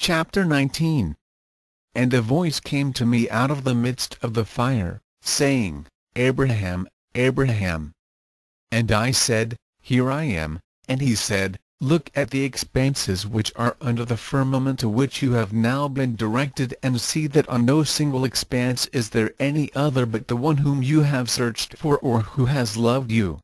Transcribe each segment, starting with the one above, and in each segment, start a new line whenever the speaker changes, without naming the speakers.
Chapter 19. And a voice came to me out of the midst of the fire, saying, Abraham, Abraham. And I said, Here I am. And he said, Look at the expanses which are under the firmament to which you have now been directed, and see that on no single expanse is there any other but the one whom you have searched for, or who has loved you.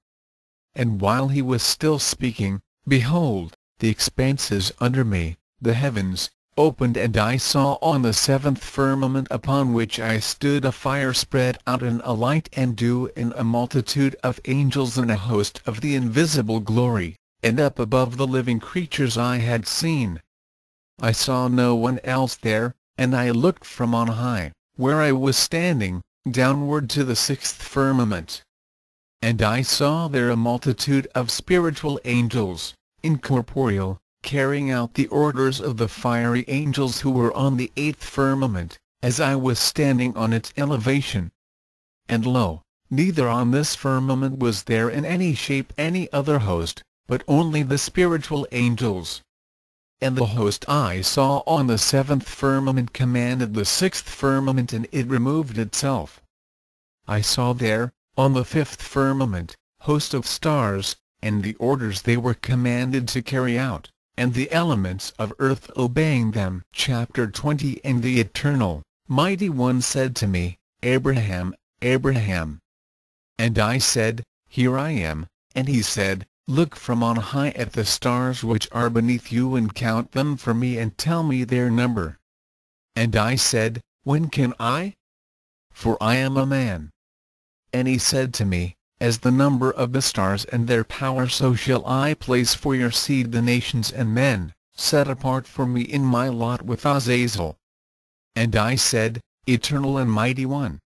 And while he was still speaking, behold, the expanses under me, the heavens, opened, and I saw on the seventh firmament upon which I stood a fire spread out in a light and dew, and a multitude of angels and a host of the invisible glory, and up above the living creatures I had seen. I saw no one else there, and I looked from on high, where I was standing, downward to the sixth firmament. And I saw there a multitude of spiritual angels, incorporeal, carrying out the orders of the fiery angels who were on the eighth firmament, as I was standing on its elevation. And lo, neither on this firmament was there in any shape any other host, but only the spiritual angels. And the host I saw on the seventh firmament commanded the sixth firmament, and it removed itself. I saw there, on the fifth firmament, host of stars, and the orders they were commanded to carry out, and the elements of earth obeying them. Chapter 20. And the eternal, mighty one said to me, Abraham, Abraham. And I said, Here I am. And he said, Look from on high at the stars which are beneath you, and count them for me, and tell me their number. And I said, When can I? For I am a man. And he said to me, As the number of the stars and their power, so shall I place for your seed the nations and men, set apart for me in my lot with Azazel. And I said, Eternal and mighty one,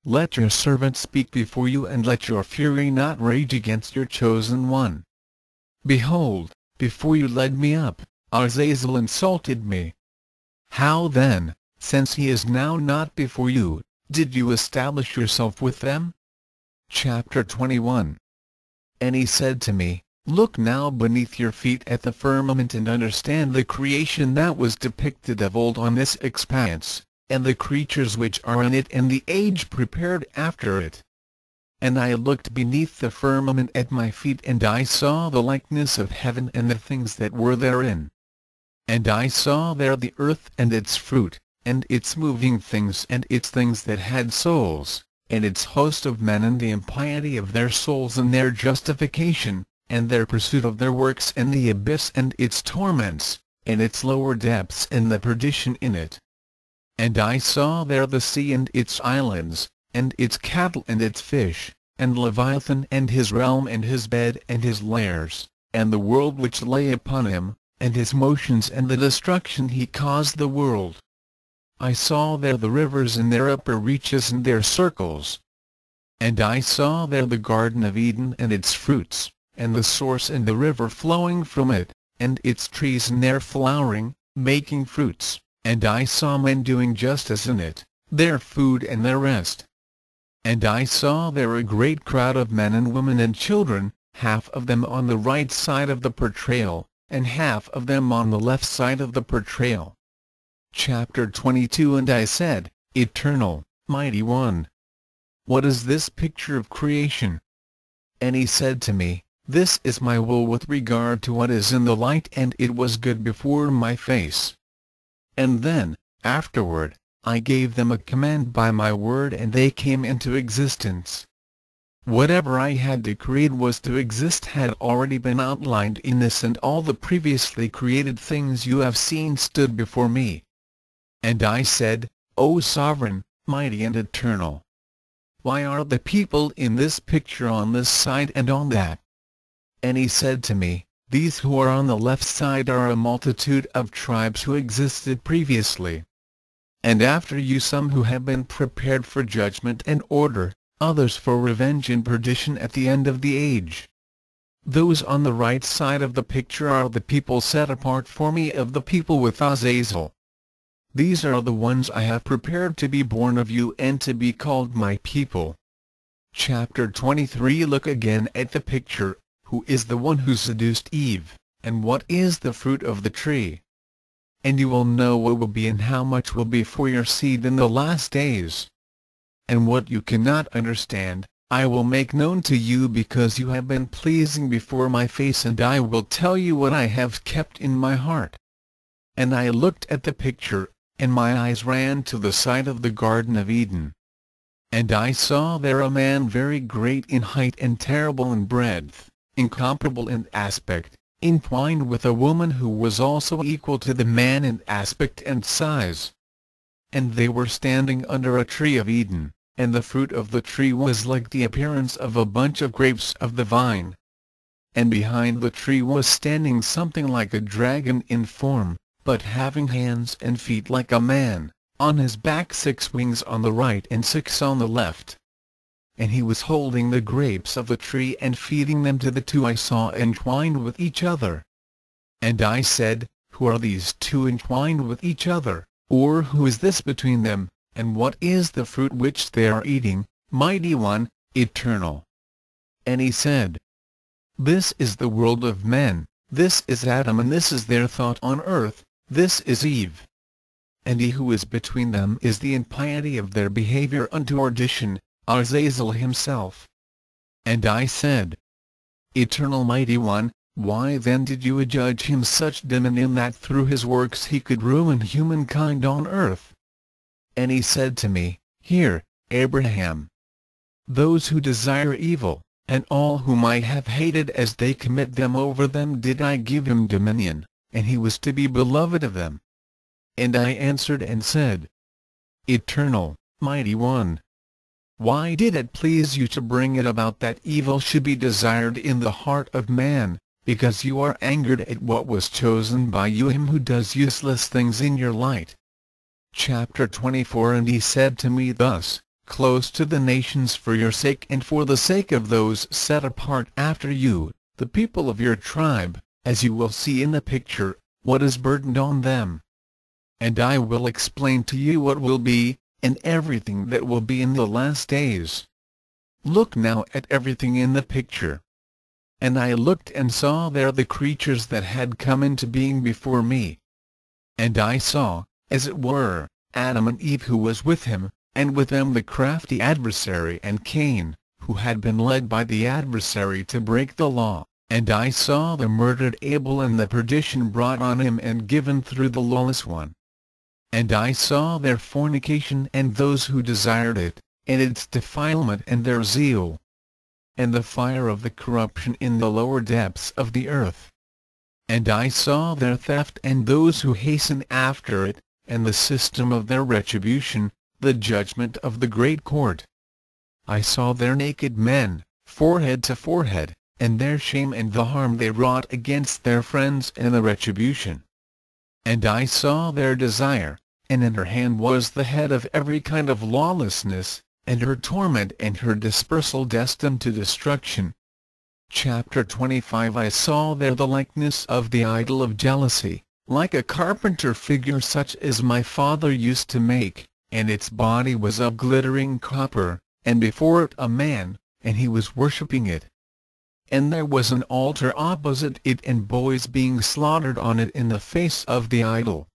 let your servant speak before you, and let your fury not rage against your chosen one. Behold, before you led me up, Azazel insulted me. How then, since he is now not before you, did you establish yourself with them? Chapter 21. And he said to me, Look now beneath your feet at the firmament, and understand the creation that was depicted of old on this expanse, and the creatures which are in it, and the age prepared after it. And I looked beneath the firmament at my feet, and I saw the likeness of heaven and the things that were therein. And I saw there the earth and its fruit, and its moving things, and its things that had souls, and its host of men, and the impiety of their souls, and their justification, and their pursuit of their works, and the abyss and its torments, and its lower depths, and the perdition in it. And I saw there the sea and its islands, and its cattle and its fish, and Leviathan and his realm and his bed and his lairs, and the world which lay upon him, and his motions, and the destruction he caused the world. I saw there the rivers in their upper reaches and their circles. And I saw there the Garden of Eden and its fruits, and the source and the river flowing from it, and its trees and their flowering, making fruits. And I saw men doing justice in it, their food and their rest. And I saw there a great crowd of men and women and children, half of them on the right side of the portrayal, and half of them on the left side of the portrayal. Chapter 22. And I said, Eternal, mighty one, what is this picture of creation? And he said to me, This is my will with regard to what is in the light, and it was good before my face. And then, afterward, I gave them a command by my word, and they came into existence. Whatever I had decreed was to exist had already been outlined in this, and all the previously created things you have seen stood before me. And I said, O sovereign, mighty and eternal, why are the people in this picture on this side and on that? And he said to me, These who are on the left side are a multitude of tribes who existed previously. And after you some who have been prepared for judgment and order, others for revenge and perdition at the end of the age. Those on the right side of the picture are the people set apart for me of the people with Azazel. These are the ones I have prepared to be born of you and to be called my people. Chapter 23. Look again at the picture. Who is the one who seduced Eve, and what is the fruit of the tree? and you will know what will be and how much will be for your seed in the last days. And what you cannot understand, I will make known to you, because you have been pleasing before my face, and I will tell you what I have kept in my heart. And I looked at the picture, and my eyes ran to the side of the Garden of Eden. And I saw there a man very great in height and terrible in breadth, incomparable in aspect, entwined with a woman who was also equal to the man in aspect and size. And they were standing under a tree of Eden, and the fruit of the tree was like the appearance of a bunch of grapes of the vine. And behind the tree was standing something like a dragon in form, but having hands and feet like a man, on his back 6 wings on the right and 6 on the left. And he was holding the grapes of the tree and feeding them to the 2 I saw entwined with each other. And I said, Who are these 2 entwined with each other, or who is this between them, and what is the fruit which they are eating, mighty one, eternal? And he said, This is the world of men, this is Adam, and this is their thought on earth, this is Eve. And he who is between them is the impiety of their behavior unto audition, Azazel himself. And I said, Eternal mighty one, why then did you adjudge him such dominion that through his works he could ruin humankind on earth? And he said to me, Hear, Abraham. Those who desire evil, and all whom I have hated as they commit them, over them did I give him dominion, and he was to be beloved of them. And I answered and said, Eternal, mighty one, why did it please you to bring it about that evil should be desired in the heart of man, because you are angered at what was chosen by you, him who does useless things in your light? Chapter 24. And he said to me thus, Close to the nations for your sake and for the sake of those set apart after you, the people of your tribe, as you will see in the picture, what is burdened on them. And I will explain to you what will be, and everything that will be in the last days. Look now at everything in the picture. And I looked and saw there the creatures that had come into being before me. And I saw, as it were, Adam and Eve who was with him, and with them the crafty adversary and Cain, who had been led by the adversary to break the law. And I saw the murdered Abel and the perdition brought on him and given through the lawless one. And I saw their fornication and those who desired it, and its defilement and their zeal, and the fire of the corruption in the lower depths of the earth. And I saw their theft and those who hasten after it, and the system of their retribution, the judgment of the great court. I saw their naked men, forehead to forehead, and their shame and the harm they wrought against their friends and the retribution. And I saw their desire, and in her hand was the head of every kind of lawlessness, and her torment and her dispersal destined to destruction. Chapter 25. I saw there the likeness of the idol of jealousy, like a carpenter figure such as my father used to make, and its body was of glittering copper, and before it a man, and he was worshipping it. And there was an altar opposite it, and boys being slaughtered on it in the face of the idol.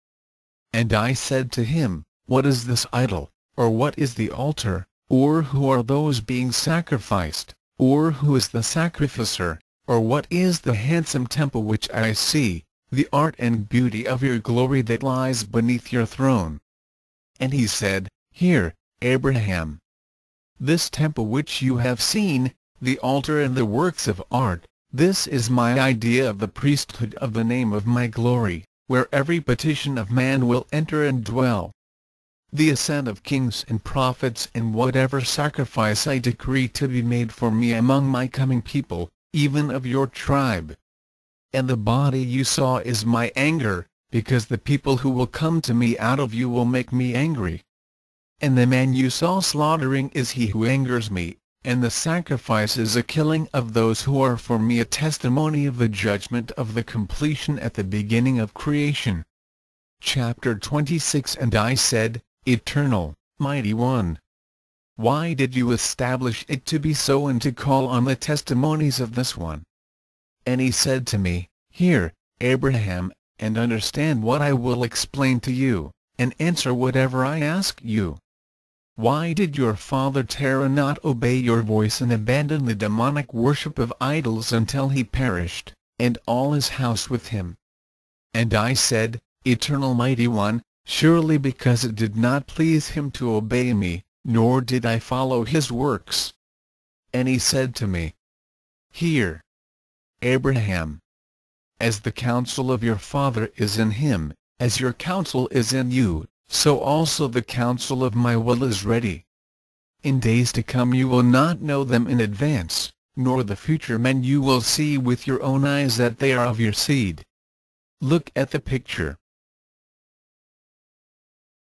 And I said to him, What is this idol, or what is the altar, or who are those being sacrificed, or who is the sacrificer, or what is the handsome temple which I see, the art and beauty of your glory that lies beneath your throne? And he said, Hear, Abraham. This temple which you have seen, the altar and the works of art, this is my idea of the priesthood of the name of my glory, where every petition of man will enter and dwell. The ascent of kings and prophets, and whatever sacrifice I decree to be made for me among my coming people, even of your tribe. And the body you saw is my anger, because the people who will come to me out of you will make me angry. And the man you saw slaughtering is he who angers me, and the sacrifice is a killing of those who are for me, a testimony of the judgment of the completion at the beginning of creation. Chapter 26. And I said, Eternal, mighty one, why did you establish it to be so, and to call on the testimonies of this one? And he said to me, Hear, Abraham, and understand what I will explain to you, and answer whatever I ask you. Why did your father Terah not obey your voice and abandon the demonic worship of idols until he perished, and all his house with him? And I said, Eternal Mighty One, surely because it did not please him to obey me, nor did I follow his works. And he said to me, Hear, Abraham. As the counsel of your father is in him, as your counsel is in you, so also the counsel of my will is ready. In days to come you will not know them in advance, nor the future men you will see with your own eyes that they are of your seed. Look at the picture.